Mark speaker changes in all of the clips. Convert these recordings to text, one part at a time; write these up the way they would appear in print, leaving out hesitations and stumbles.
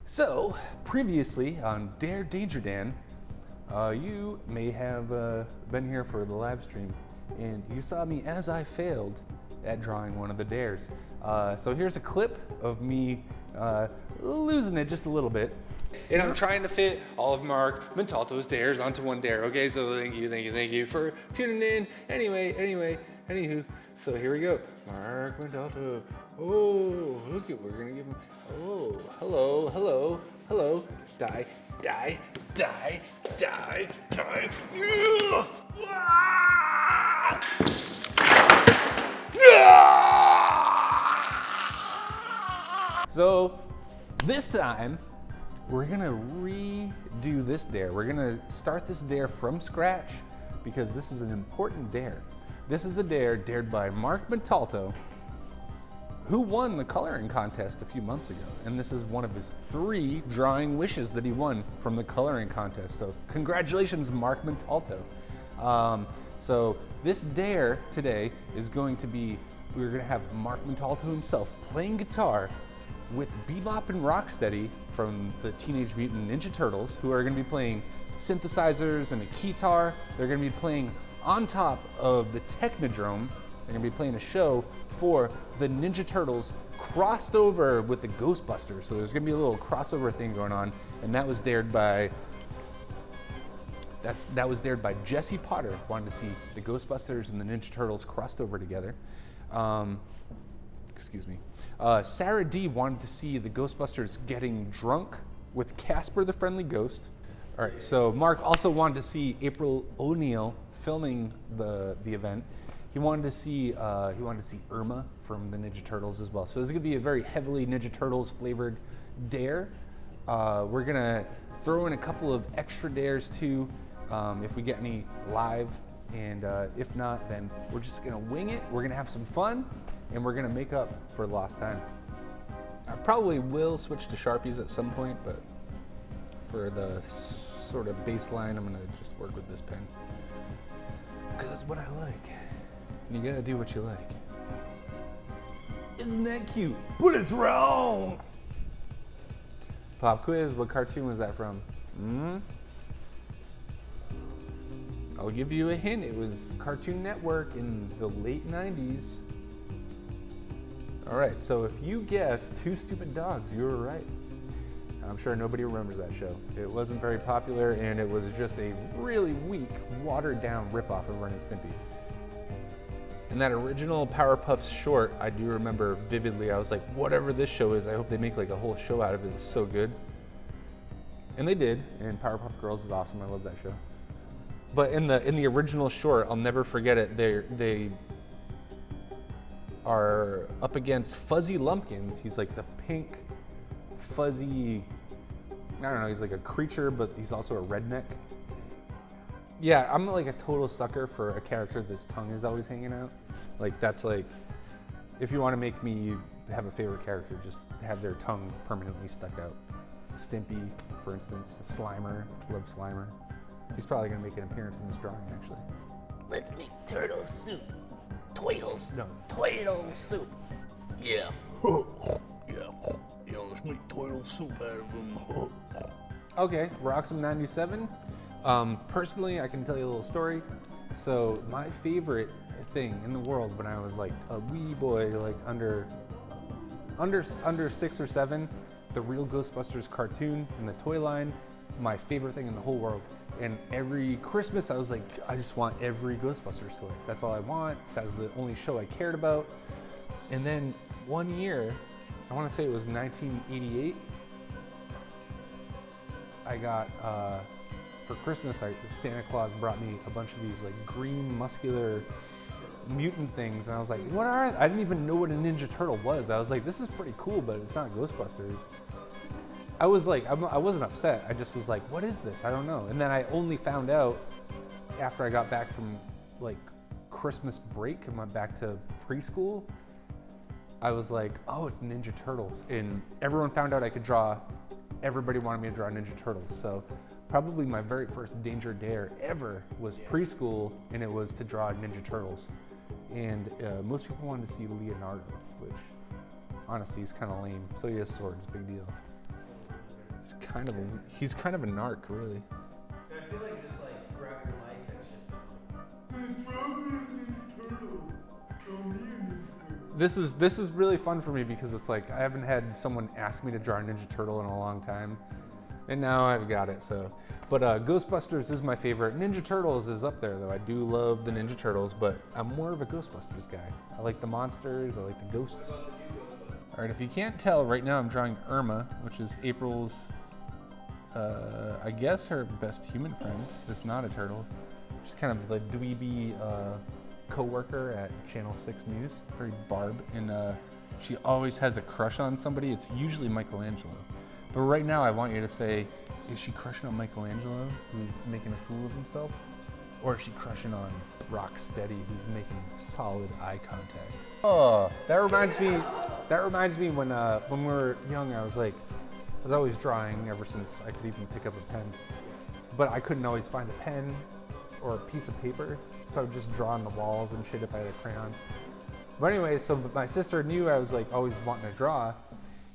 Speaker 1: So, previously on Dare Danger Dan, you may have been here for the live stream, and you saw me as I failed at drawing one of the dares. So here's a clip of me losing it just a little bit. And I'm trying to fit all of Mark Montalto's dares onto one dare, okay? So thank you for tuning in. Anywho, so here we go. Mark Montalto. Oh, look at, we're gonna give him, oh, hello. Die. So this time, we're gonna redo this dare. We're gonna start this dare from scratch because this is an important dare. This is a dare dared by Mark Montalto, who won the coloring contest a few months ago. And this is one of his 3 drawing wishes that he won from the coloring contest. So congratulations, Mark Montalto. So this dare today is going to be, we're gonna have Mark Montalto himself playing guitar with Bebop and Rocksteady from the Teenage Mutant Ninja Turtles, who are gonna be playing synthesizers and a keytar. They're gonna be playing on top of the Technodrome. They're gonna be playing a show for the Ninja Turtles crossed over with the Ghostbusters. So there's gonna be a little crossover thing going on, and that was dared by Jesse Potter, wanted to see the Ghostbusters and the Ninja Turtles crossed over together. Sarah D wanted to see the Ghostbusters getting drunk with Casper the Friendly Ghost. All right, so Mark also wanted to see April O'Neil filming the event. He wanted to see Irma from the Ninja Turtles as well. So this is gonna be a very heavily Ninja Turtles flavored dare. We're gonna throw in a couple of extra dares too, if we get any live, and if not, then we're just gonna wing it. We're gonna have some fun, and we're gonna make up for lost time. I probably will switch to sharpies at some point, but for the sort of baseline, I'm gonna just work with this pen because it's what I like. You gotta do what you like. Isn't that cute? But it's wrong! Pop quiz, what cartoon was that from? I'll give you a hint. It was Cartoon Network in the late 90s. All right, so if you guessed Two Stupid Dogs, you were right. I'm sure nobody remembers that show. It wasn't very popular, and it was just a really weak, watered-down ripoff of Ren and Stimpy. And that original Powerpuffs short, I do remember vividly. I was like, whatever this show is, I hope they make like a whole show out of it. It's so good. And they did, and Powerpuff Girls is awesome. I love that show. But in the original short, I'll never forget it. They are up against Fuzzy Lumpkins. He's like the pink, fuzzy, I don't know, he's like a creature, but he's also a redneck. Yeah, I'm like a total sucker for a character that's tongue is always hanging out. Like that's like, if you want to make me have a favorite character, just have their tongue permanently stuck out. Stimpy, for instance, Slimer, love Slimer. He's probably gonna make an appearance in this drawing, actually.
Speaker 2: Let's make turtle soup. Toidles. No, turtle soup. Yeah. Yeah, let's make turtle soup out of them.
Speaker 1: Okay, Roxham97. Personally, I can tell you a little story. So my favorite thing in the world when I was like a wee boy, like under 6 or 7, the real Ghostbusters cartoon in the toy line, my favorite thing in the whole world. And every Christmas I was like, I just want every Ghostbusters toy. That's all I want. That was the only show I cared about. And then one year, I want to say it was 1988, I got, for Christmas, Santa Claus brought me a bunch of these like green muscular mutant things, and I was like, what are they? I didn't even know what a Ninja Turtle was. I was like, this is pretty cool, but it's not Ghostbusters. I was like, I wasn't upset. I just was like, what is this? I don't know. And then I only found out after I got back from like Christmas break and went back to preschool. I was like, oh, it's Ninja Turtles. And everyone found out I could draw. Everybody wanted me to draw Ninja Turtles. So probably my very first Danger Dare ever was preschool, and it was to draw Ninja Turtles. And most people wanted to see Leonardo, which honestly is kind of lame. So he has swords, big deal. he's kind of a narc, really.
Speaker 3: I feel like just like throughout your life, it's just.
Speaker 1: This is really fun for me because it's like I haven't had someone ask me to draw a Ninja Turtle in a long time, and now I've got it. So, but Ghostbusters is my favorite. Ninja Turtles is up there though. I do love the Ninja Turtles, but I'm more of a Ghostbusters guy. I like the monsters. I like the ghosts. All right, if you can't tell, right now I'm drawing Irma, which is April's, I guess her best human friend. It's not a turtle. She's kind of the dweeby co-worker at Channel 6 News, very Barb, and she always has a crush on somebody. It's usually Michelangelo. But right now I want you to say, is she crushing on Michelangelo, who's making a fool of himself? Or is she crushing on Rocksteady, who's making solid eye contact? Oh, that reminds me when we were young, I was always drawing ever since I could even pick up a pen. But I couldn't always find a pen or a piece of paper, so I would just draw on the walls and shit if I had a crayon. But anyway, so my sister knew I was like always wanting to draw,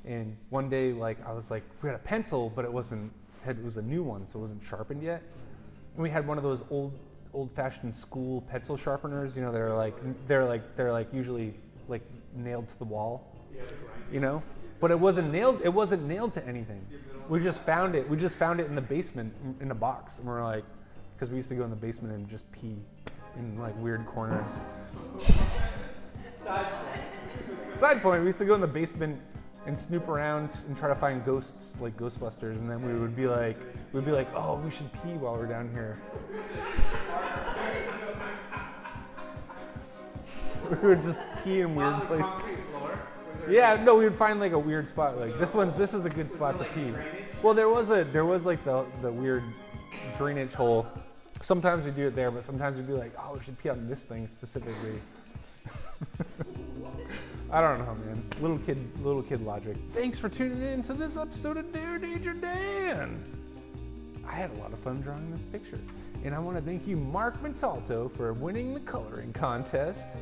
Speaker 1: and one day like I was like, we had a pencil, but it was a new one, so it wasn't sharpened yet. And we had one of those old-fashioned school pencil sharpeners, you know, they're like usually like nailed to the wall, you know, but it wasn't nailed to anything. We just found it in the basement in a box, and we're like, because we used to go in the basement and just pee in like weird corners. Side point, we used to go in the basement and snoop around and try to find ghosts like Ghostbusters, and then we would be like, oh, we should pee while we're down here. We would just pee in weird places. Yeah, no, we would find like a weird spot. Like this is a good spot to pee. Well, there was like the weird drainage hole. Sometimes we do it there, but sometimes we'd be like, oh, we should pee on this thing specifically. I don't know, man. Little kid logic. Thanks for tuning in to this episode of Dare Danger Dan. I had a lot of fun drawing this picture, and I want to thank you, Mark Montalto, for winning the coloring contest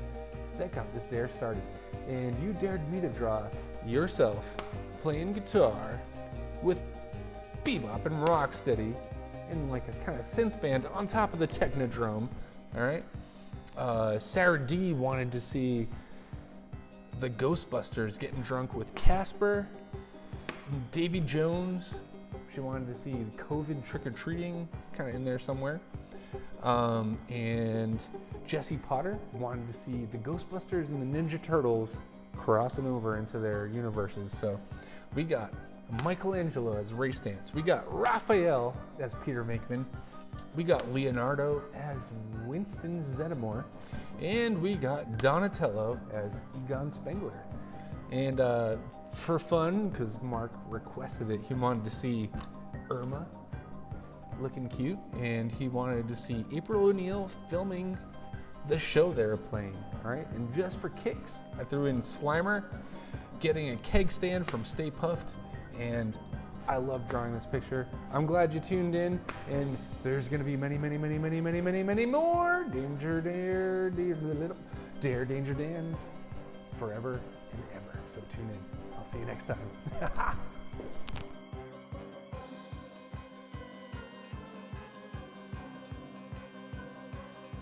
Speaker 1: that got this dare started. And you dared me to draw yourself playing guitar with Bebop and Rocksteady in like a kind of synth band on top of the technodrome. All right. Sarah D wanted to see the Ghostbusters getting drunk with Casper. Davy Jones, she wanted to see COVID trick-or-treating. It's kind of in there somewhere. And Jesse Potter wanted to see the Ghostbusters and the Ninja Turtles crossing over into their universes. So we got Michelangelo as Ray Stantz. We got Raphael as Peter Venkman. We got Leonardo as Winston Zeddemore. And we got Donatello as Egon Spengler. And for fun, because Mark requested it, he wanted to see Irma looking cute, and he wanted to see April O'Neil filming the show they were playing. All right, and just for kicks, I threw in Slimer getting a keg stand from Stay Puft, and I love drawing this picture. I'm glad you tuned in, and there's going to be many more Dare Danger Dans forever and ever. So tune in. I'll see you next time.